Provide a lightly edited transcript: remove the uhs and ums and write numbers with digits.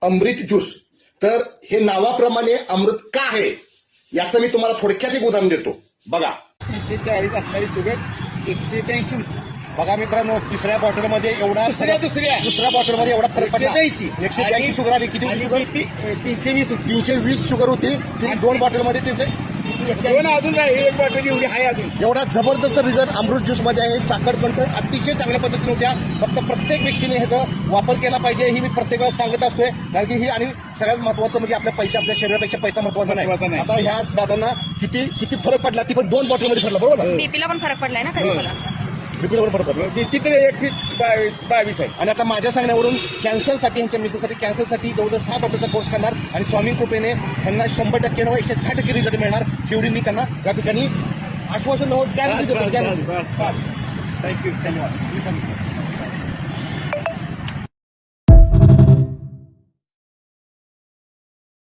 अमृत juice. तर हे नावाप्रमाणे अमृत का आहे याचं मी तुम्हाला थोडक्यात एक उदाहरण देतो. बघा 140 असणारी शुगर 183. बघा मित्रांनो, तिसऱ्या बॉटलमध्ये एवढा दुसऱ्या बॉटलमध्ये एवढा फरक पडला. 182 शुगर आली. किती शुगर? 320 होती. 320 शुगर होती. ती 2 बॉटलमध्ये त्यांचे अजून एक बॉटल एवढी आहे अजून. एवढा जबरदस्त रिझल्ट अमृत ज्यूस मध्ये आहे. साखर कंट्रोल अतिशय चांगल्या पद्धतीने होत्या. फक्त प्रत्येक व्यक्तीने ह्याचा वापर केला पाहिजे ही मी प्रत्येक वेळेस सांगत असतोय. कारण की ही आणि सगळ्यात महत्वाचं म्हणजे आपल्या पैसे, आपल्या शरीरापेक्षा पैसा महत्वाचा नाही. आता ह्या दादांना किती फरक पडला. ती पण 2 बॉटलमध्ये पडला. बरोबर. बीपीला पण फरक पडलाय ना कधी मला. बीपीला पण फरक पडला. किती 122 आहे. आणि आता माझ्या सांगण्यावरून कॅन्सरसाठी, यांच्या मिसेससाठी कॅन्सरसाठी जवळजवळ 6 डॉक्टरचा कोर्स करणार आणि स्वामी कृपेने यांना 100% 110% रिझल्ट मिळणार. एवढी मी त्यांना या ठिकाणी आश्वासन गॅरंटी देतो. थँक्यू. धन्यवाद.